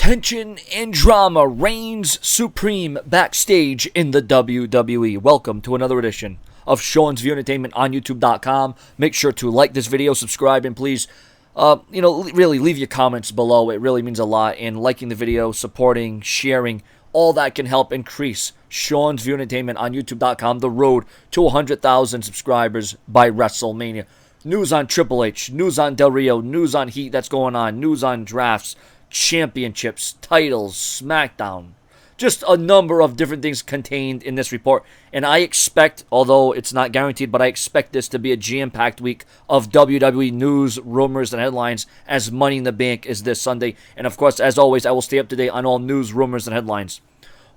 Tension and drama reigns supreme backstage in the WWE. Welcome to another edition of Sean's View Entertainment on YouTube.com. Make sure to like this video, subscribe, and please, really leave your comments below. It really means a lot. And liking the video, supporting, sharing, all that can help increase Sean's View Entertainment on YouTube.com, the road to 100,000 subscribers by WrestleMania. News on Triple H, news on Del Rio, news on Heat that's going on, news on drafts, championships, titles, Smackdown. Just a number of different things contained in this report. And I expect, although it's not guaranteed, but I expect this to be a jam-packed week of WWE news, rumors, and headlines as Money in the Bank is this Sunday. And of course, as always, I will stay up to date on all news, rumors, and headlines.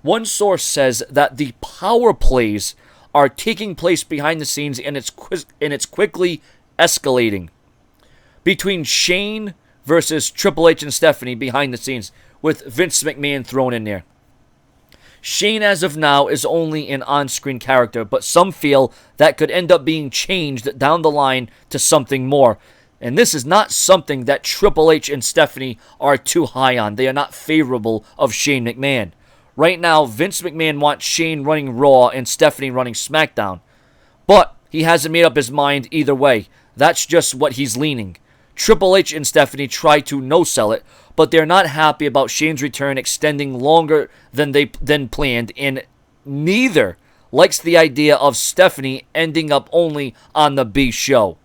One source says that the power plays are taking place behind the scenes and it's quickly escalating between Shane versus Triple H and Stephanie behind the scenes, with Vince McMahon thrown in there. Shane, as of now, is only an on-screen character, but some feel that could end up being changed down the line to something more. And this is not something that Triple H and Stephanie are too high on. They are not favorable of Shane McMahon. Right now, Vince McMahon wants Shane running Raw and Stephanie running SmackDown. But he hasn't made up his mind either way. That's just what he's leaning. Triple H and Stephanie try to no-sell it, but they're not happy about Shane's return extending longer than planned, and neither likes the idea of Stephanie ending up only on the B show.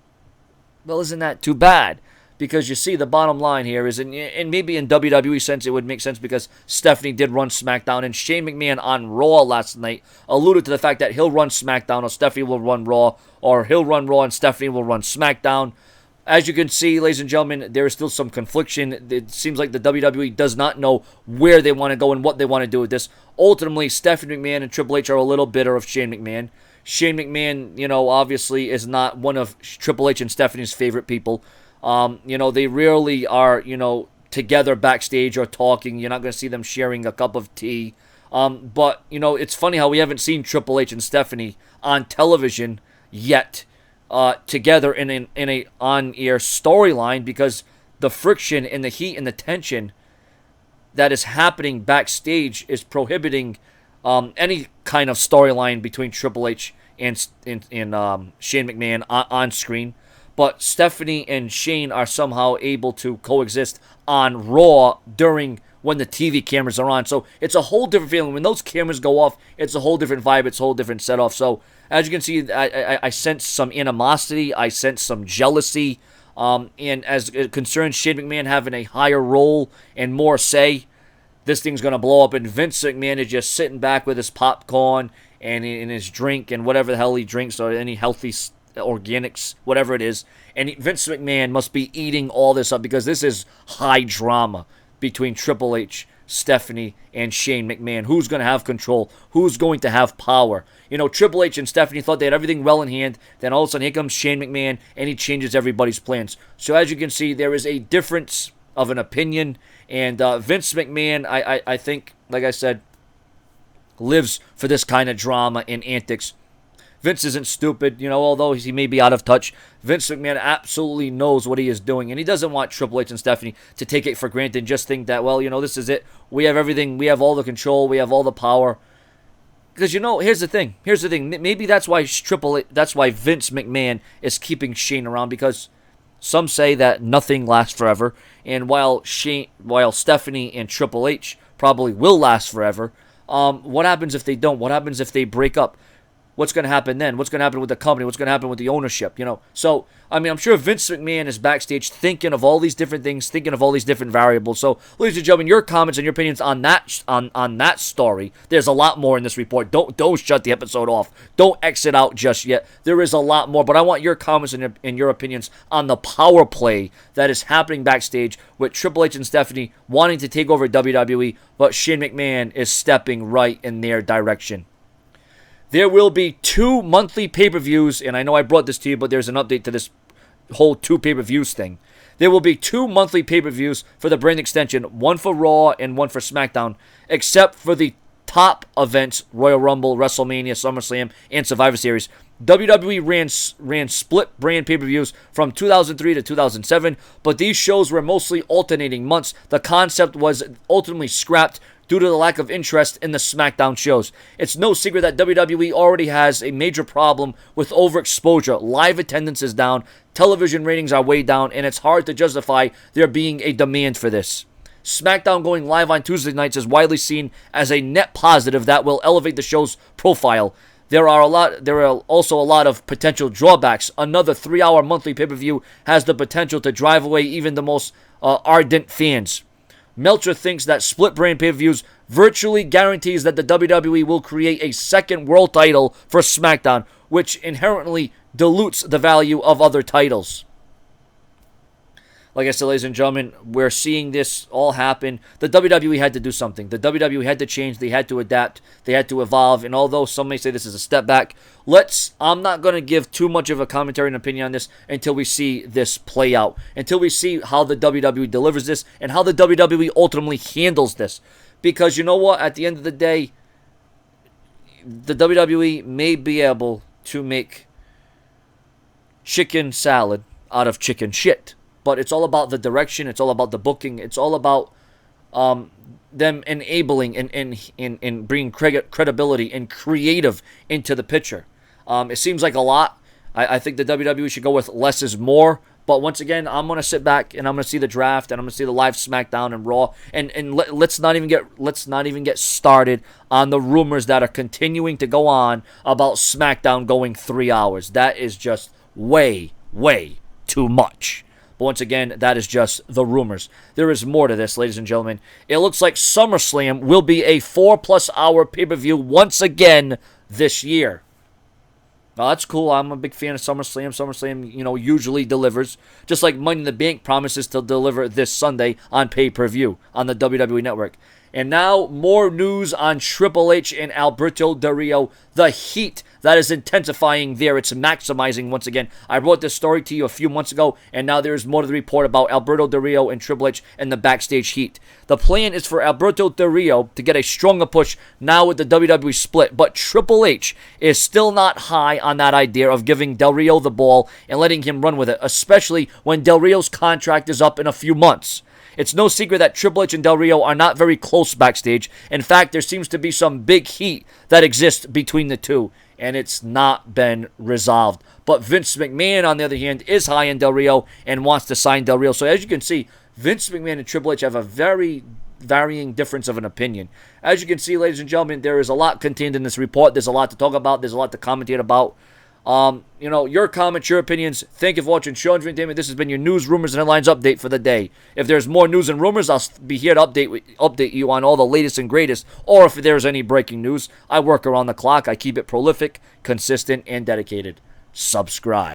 Well, isn't that too bad? Because you see, the bottom line here is, and maybe in WWE sense it would make sense because Stephanie did run SmackDown, and Shane McMahon on Raw last night alluded to the fact that he'll run SmackDown or Stephanie will run Raw, or he'll run Raw and Stephanie will run SmackDown. As you can see, ladies and gentlemen, there is still some confliction. It seems like the WWE does not know where they want to go and what they want to do with this. Ultimately, Stephanie McMahon and Triple H are a little bitter of Shane McMahon. Shane McMahon, obviously is not one of Triple H and Stephanie's favorite people. They rarely are, together backstage or talking. You're not going to see them sharing a cup of tea. But it's funny how we haven't seen Triple H and Stephanie on television yet. Together in a on-air storyline, because the friction and the heat and the tension that is happening backstage is prohibiting any kind of storyline between Triple H and Shane McMahon on screen. But Stephanie and Shane are somehow able to coexist on Raw when the TV cameras are on. So it's a whole different feeling. When those cameras go off, it's a whole different vibe. It's a whole different set-off. So as you can see, I sense some animosity. I sense some jealousy. And as it concerns Shane McMahon having a higher role and more say, this thing's going to blow up. And Vince McMahon is just sitting back with his popcorn and in his drink and whatever the hell he drinks, or any healthy organics, whatever it is. And Vince McMahon must be eating all this up, because this is high drama between Triple H, Stephanie, and Shane McMahon. Who's going to have control? Who's going to have power? Triple H and Stephanie thought they had everything well in hand. Then all of a sudden, here comes Shane McMahon, and he changes everybody's plans. So as you can see, there is a difference of an opinion. And Vince McMahon, I think, like I said, lives for this kind of drama and antics. Vince isn't stupid, although he may be out of touch. Vince McMahon absolutely knows what he is doing, and he doesn't want Triple H and Stephanie to take it for granted and just think that, this is it. We have everything. We have all the control. We have all the power. Because, here's the thing. Maybe that's why Vince McMahon is keeping Shane around, because some say that nothing lasts forever, and while Stephanie and Triple H probably will last forever, what happens if they don't? What happens if they break up? What's going to happen then? What's going to happen with the company? What's going to happen with the ownership? So, I'm sure Vince McMahon is backstage thinking of all these different things, thinking of all these different variables. So, ladies and gentlemen, your comments and your opinions on that story. There's a lot more in this report. Don't shut the episode off. Don't exit out just yet. There is a lot more, but I want your comments and your opinions on the power play that is happening backstage with Triple H and Stephanie wanting to take over WWE, but Shane McMahon is stepping right in their direction. There will be 2 monthly pay-per-views, and I know I brought this to you, but there's an update to this whole 2 pay-per-views thing. There will be 2 monthly pay-per-views for the brand extension, one for Raw and one for SmackDown, except for the top events, Royal Rumble, WrestleMania, SummerSlam, and Survivor Series. WWE ran split brand pay-per-views from 2003 to 2007, but these shows were mostly alternating months. The concept was ultimately scrapped due to the lack of interest in the Smackdown shows. It's no secret that WWE already has a major problem with overexposure. Live attendance is down, television ratings are way down, and it's hard to justify there being a demand for this. SmackDown going live on Tuesday nights is widely seen as a net positive that will elevate the show's profile. There are also a lot of potential drawbacks. Another 3-hour monthly pay-per-view has the potential to drive away even the most ardent fans. Meltzer thinks that split brand pay-per-views virtually guarantees that the WWE will create a second world title for SmackDown, which inherently dilutes the value of other titles. Like I said, ladies and gentlemen, we're seeing this all happen. The WWE had to do something. The WWE had to change. They had to adapt. They had to evolve. And although some may say this is a step back, I'm not going to give too much of a commentary and opinion on this until we see this play out. Until we see how the WWE delivers this and how the WWE ultimately handles this. Because you know what? At the end of the day, the WWE may be able to make chicken salad out of chicken shit. But it's all about the direction. It's all about the booking. It's all about them enabling and bringing credibility and creative into the picture. It seems like a lot. I think the WWE should go with less is more. But once again, I'm going to sit back and I'm going to see the draft and I'm going to see the live SmackDown and Raw. And let's not even get started on the rumors that are continuing to go on about SmackDown going 3 hours. That is just way, way too much. But once again, that is just the rumors. There is more to this, ladies and gentlemen. It looks like SummerSlam will be a 4+ hour pay-per-view once again this year. Now, that's cool. I'm a big fan of SummerSlam. SummerSlam, usually delivers. Just like Money in the Bank promises to deliver this Sunday on pay-per-view on the WWE Network. And now, more news on Triple H and Alberto Del Rio. The heat that is intensifying there. It's maximizing once again. I wrote this story to you a few months ago, and now there's more to the report about Alberto Del Rio and Triple H and the backstage heat. The plan is for Alberto Del Rio to get a stronger push now with the WWE split, but Triple H is still not high on that idea of giving Del Rio the ball and letting him run with it, especially when Del Rio's contract is up in a few months. It's no secret that Triple H and Del Rio are not very close backstage. In fact, there seems to be some big heat that exists between the two, and it's not been resolved. But Vince McMahon, on the other hand, is high in Del Rio and wants to sign Del Rio. So as you can see, Vince McMahon and Triple H have a very varying difference of an opinion. As you can see, ladies and gentlemen, there is a lot contained in this report. There's a lot to talk about. There's a lot to commentate about. Your comments, your opinions. Thank you for watching Sean's Entertainment. This has been your news, rumors, and headlines update for the day. If there's more news and rumors, I'll be here to update you on all the latest and greatest. Or if there's any breaking news, I work around the clock. I keep it prolific, consistent, and dedicated. Subscribe.